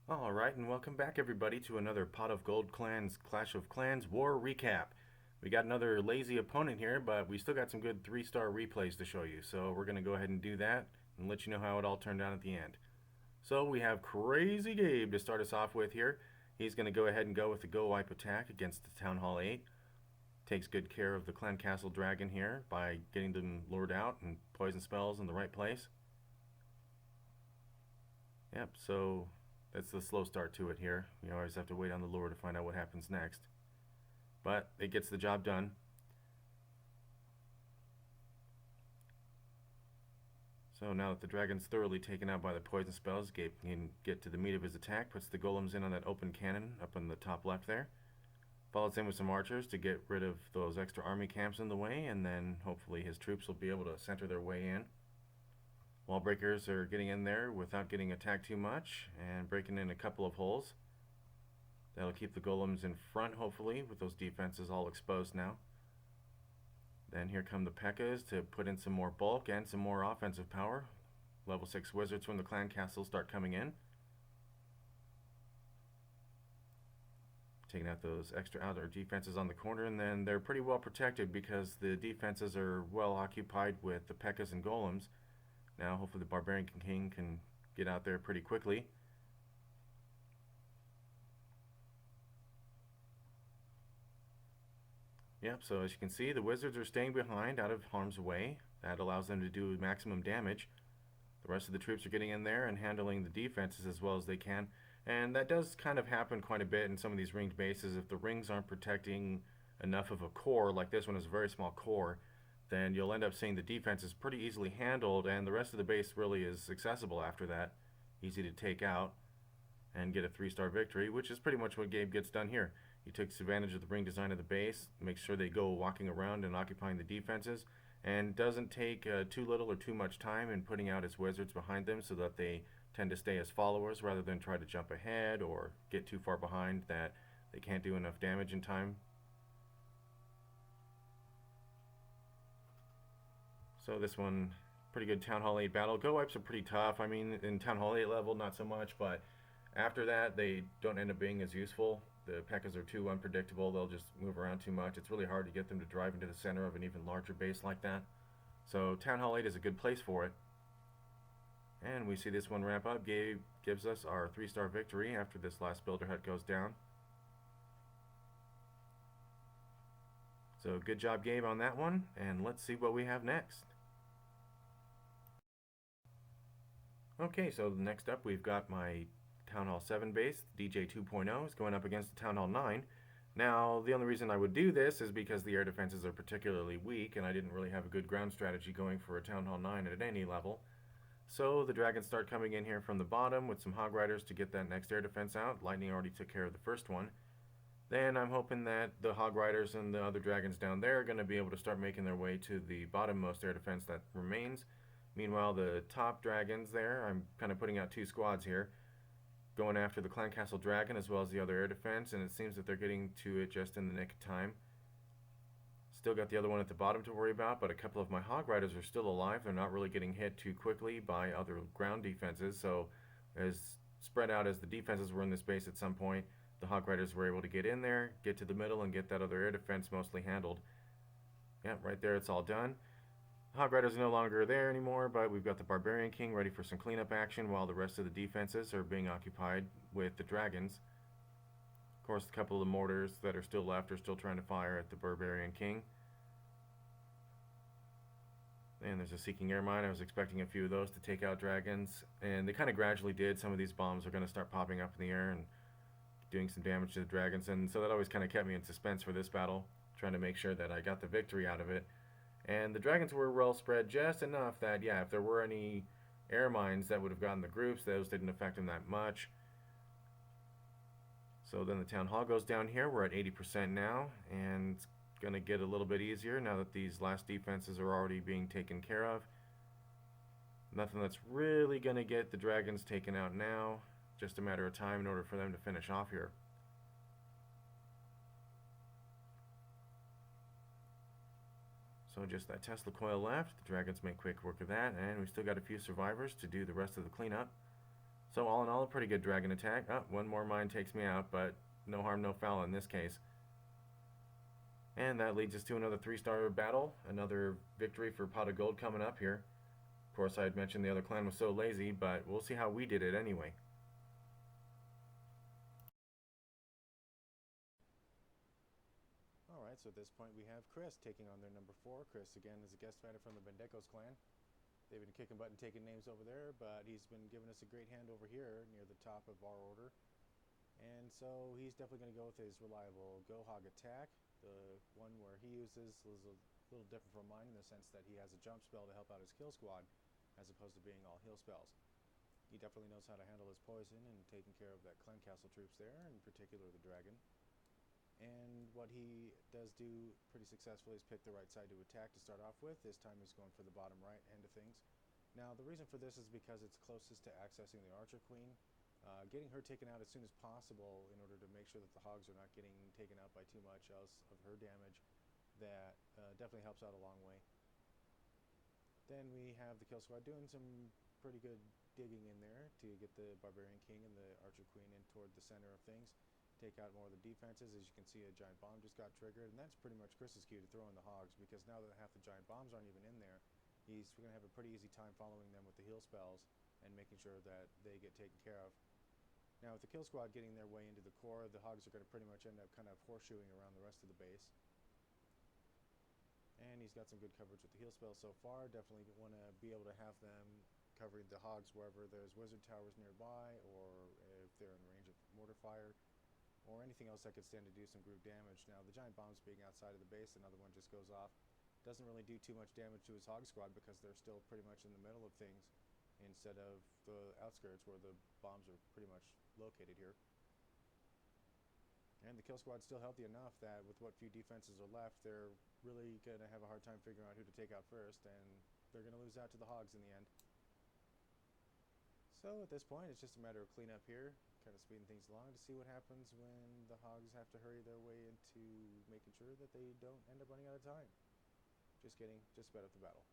Alright, and welcome back everybody to another Pot of Gold Clans Clash of Clans War Recap. We got another lazy opponent here, but we still got some good 3-star replays to show you, so we're going to go ahead and do that and let you know how it all turned out at the end. So we have Crazy Gabe to start us off with here. He's going to go ahead and go with the Go Wipe attack against the Town Hall 8. Takes good care of the Clan Castle Dragon here by getting them lured out and poison spells in the right place. Yep, so that's the slow start to it here. You always have to wait on the lure to find out what happens next. But it gets the job done. So now that the dragon's thoroughly taken out by the poison spells, Gabe can get to the meat of his attack, puts the golems in on that open cannon up in the top left there. Follows in with some archers to get rid of those extra army camps in the way, and then hopefully his troops will be able to center their way in. Wall breakers are getting in there without getting attacked too much and breaking in a couple of holes. That'll keep the golems in front, hopefully, with those defenses all exposed now. Then here come the P.E.K.K.A.s to put in some more bulk and some more offensive power. Level 6 wizards from the clan castles start coming in. Taking out those extra outer defenses on the corner, and then they're pretty well protected because the defenses are well occupied with the P.E.K.K.A.s and golems. Now hopefully the Barbarian King can get out there pretty quickly. Yep, so as you can see, the wizards are staying behind out of harm's way. That allows them to do maximum damage. The rest of the troops are getting in there and handling the defenses as well as they can. And that does kind of happen quite a bit in some of these ringed bases. If the rings aren't protecting enough of a core, like this one is a very small core, then you'll end up seeing the defenses pretty easily handled, and the rest of the base really is accessible after that. Easy to take out and get a 3-star victory, which is pretty much what Gabe gets done here. He takes advantage of the ring design of the base, makes sure they go walking around and occupying the defenses, and doesn't take too little or too much time in putting out his wizards behind them so that they tend to stay as followers rather than try to jump ahead or get too far behind that they can't do enough damage in time. So this one, pretty good Town Hall 8 battle. Go wipes are pretty tough. I mean, in Town Hall 8 level, not so much, but after that, they don't end up being as useful. The P.E.K.K.A.s are too unpredictable. They'll just move around too much. It's really hard to get them to drive into the center of an even larger base like that. So Town Hall 8 is a good place for it. And we see this one ramp up. Gabe gives us our 3-star victory after this last builder hut goes down. So good job, Gabe, on that one. And let's see what we have next. Okay, so next up we've got my Town Hall 7 base, DJ 2.0 is going up against the Town Hall 9. Now, the only reason I would do this is because the air defenses are particularly weak, and I didn't really have a good ground strategy going for a Town Hall 9 at any level. So the dragons start coming in here from the bottom with some Hog Riders to get that next air defense out. Lightning already took care of the first one. Then I'm hoping that the Hog Riders and the other dragons down there are going to be able to start making their way to the bottommost air defense that remains. Meanwhile, the top dragons there, I'm kind of putting out 2 squads here, going after the Clan Castle Dragon as well as the other air defense, and it seems that they're getting to it just in the nick of time. Still got the other one at the bottom to worry about, but a couple of my Hog Riders are still alive. They're not really getting hit too quickly by other ground defenses, so as spread out as the defenses were in this base at some point, the Hog Riders were able to get in there, get to the middle, and get that other air defense mostly handled. Yeah, right there it's all done. Hog Riders are no longer there anymore, but we've got the Barbarian King ready for some cleanup action while the rest of the defenses are being occupied with the dragons. Of course, a couple of the mortars that are still left are still trying to fire at the Barbarian King. And there's a Seeking Air Mine. I was expecting a few of those to take out dragons, and they kind of gradually did. Some of these bombs are going to start popping up in the air and doing some damage to the dragons, and so that always kind of kept me in suspense for this battle, trying to make sure that I got the victory out of it. And the dragons were well spread just enough that, yeah, if there were any air mines that would have gotten the groups, those didn't affect them that much. So then the Town Hall goes down here. We're at 80% now, and it's going to get a little bit easier now that these last defenses are already being taken care of. Nothing that's really going to get the dragons taken out now. Just a matter of time in order for them to finish off here. So just that Tesla coil left. The dragons make quick work of that, and we still got a few survivors to do the rest of the cleanup. So all in all, a pretty good dragon attack. Oh, one more mine takes me out, but no harm, no foul in this case. And that leads us to another 3-star battle, another victory for Pot of Gold coming up here. Of course, I had mentioned the other clan was so lazy, but we'll see how we did it anyway. Alright, so at this point we have Chris taking on their number 4. Chris, again, is a guest fighter from the Bendecos clan. They've been kicking butt and taking names over there, but he's been giving us a great hand over here near the top of our order. And so he's definitely going to go with his reliable Go Hog attack. The one where he uses is a little different from mine in the sense that he has a jump spell to help out his kill squad, as opposed to being all heal spells. He definitely knows how to handle his poison and taking care of that clan castle troops there, in particular the dragon. And what he does do pretty successfully is pick the right side to attack to start off with. This time he's going for the bottom right end of things. Now the reason for this is because it's closest to accessing the Archer Queen. Getting her taken out as soon as possible in order to make sure that the hogs are not getting taken out by too much else of her damage, that definitely helps out a long way. Then we have the kill squad doing some pretty good digging in there to get the Barbarian King and the Archer Queen in toward the center of things. Take out more of the defenses. As you can see, a giant bomb just got triggered, and that's pretty much Chris's cue to throw in the hogs, because now that half the giant bombs aren't even in there, he's going to have a pretty easy time following them with the heal spells and making sure that they get taken care of. Now with the kill squad getting their way into the core, the hogs are going to pretty much end up kind of horseshoeing around the rest of the base. And he's got some good coverage with the heal spells so far. Definitely want to be able to have them covering the hogs wherever there's wizard towers nearby, or if they're in range of mortar fire, or anything else that could stand to do some group damage. Now the giant bombs being outside of the base, another one just goes off. Doesn't really do too much damage to his hog squad because they're still pretty much in the middle of things, instead of the outskirts where the bombs are pretty much located here. And the kill squad's still healthy enough that with what few defenses are left, they're really going to have a hard time figuring out who to take out first, and they're going to lose out to the hogs in the end. So at this point, it's just a matter of cleanup here, kind of speeding things along to see what happens when the hogs have to hurry their way into making sure that they don't end up running out of time. Just kidding, just about up the battle.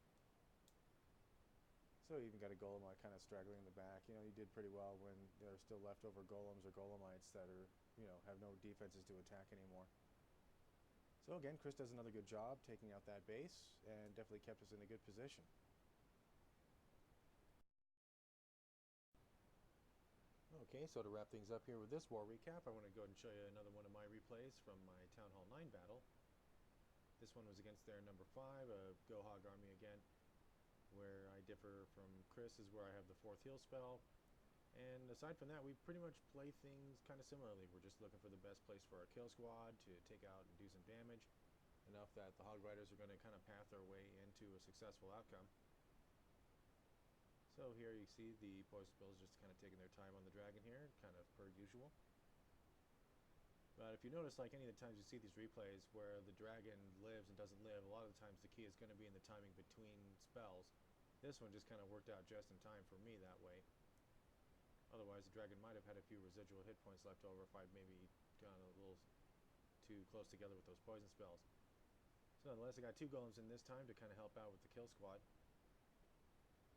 So you even got a Golemite kind of straggling in the back. You know, you did pretty well when there are still leftover golems or golemites that are, you know, have no defenses to attack anymore. So again, Chris does another good job taking out that base and definitely kept us in a good position. Okay, so to wrap things up here with this war recap, I want to go ahead and show you another one of my replays from my Town Hall 9 battle. This one was against their number 5, a Go Hog army again. Where I differ from Chris is where I have the 4th heal spell. And aside from that, we pretty much play things kind of similarly. We're just looking for the best place for our kill squad to take out and do some damage, enough that the Hog Riders are going to kind of path their way into a successful outcome. So here you see the poison spells just kind of taking their time on the dragon here, kind of per usual. But if you notice, like any of the times you see these replays where the dragon lives and doesn't live, a lot of the times the key is going to be in the timing between spells. This one just kind of worked out just in time for me that way. Otherwise, the dragon might have had a few residual hit points left over if I'd maybe gone a little too close together with those poison spells. So nonetheless, I got 2 golems in this time to kind of help out with the kill squad.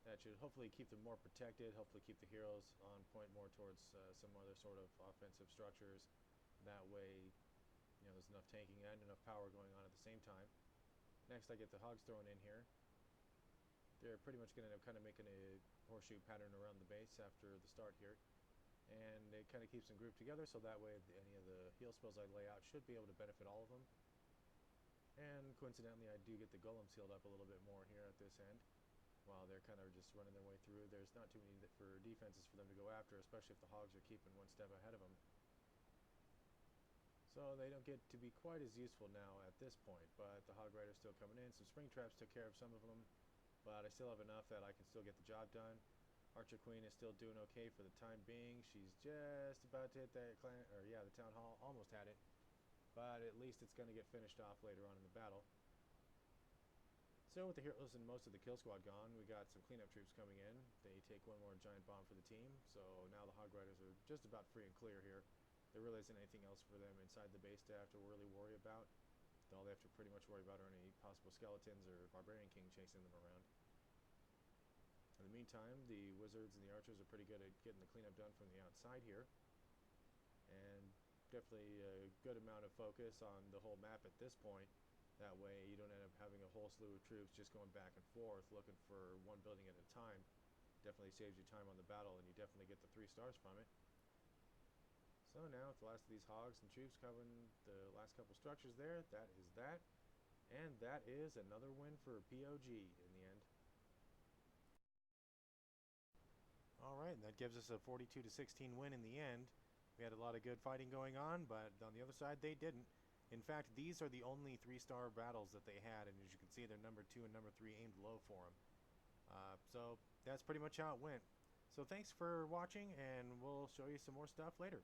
That should hopefully keep them more protected, hopefully keep the heroes on point more towards some other sort of offensive structures. That way, you know, there's enough tanking and enough power going on at the same time. Next, I get the hogs thrown in here. They're pretty much going to end up kind of making a horseshoe pattern around the base after the start here. And it kind of keeps them grouped together, so that way any of the heal spells I lay out should be able to benefit all of them. And coincidentally, I do get the golems healed up a little bit more here at this end. While they're kind of just running their way through, there's not too many for defenses for them to go after, especially if the hogs are keeping one step ahead of them. So they don't get to be quite as useful now at this point, but the Hog Rider's still coming in. Some spring traps took care of some of them, but I still have enough that I can still get the job done. Archer Queen is still doing okay for the time being. She's just about to hit that the Town Hall. Almost had it, but at least it's going to get finished off later on in the battle. So with the heroes and most of the kill squad gone, we got some cleanup troops coming in. They take one more giant bomb for the team, so now the Hog Riders are just about free and clear here. There really isn't anything else for them inside the base to have to really worry about. All they have to pretty much worry about are any possible skeletons or Barbarian King chasing them around. In the meantime, meantime, the wizards and the archers are pretty good at getting the cleanup done from the outside here. And definitely a good amount of focus on the whole map at this point. That way you don't end up having a whole slew of troops just going back and forth looking for one building at a time. Definitely saves you time on the battle, and you definitely get the 3 stars from it. So now with the last of these hogs and troops covering the last couple structures there, that is that. And that is another win for POG in the end. Alright, that gives us a 42-16 win in the end. We had a lot of good fighting going on, but on the other side they didn't. In fact, these are the only 3-star battles that they had, and as you can see, they're number 2 and number 3 aimed low for them. So that's pretty much how it went. So thanks for watching, and we'll show you some more stuff later.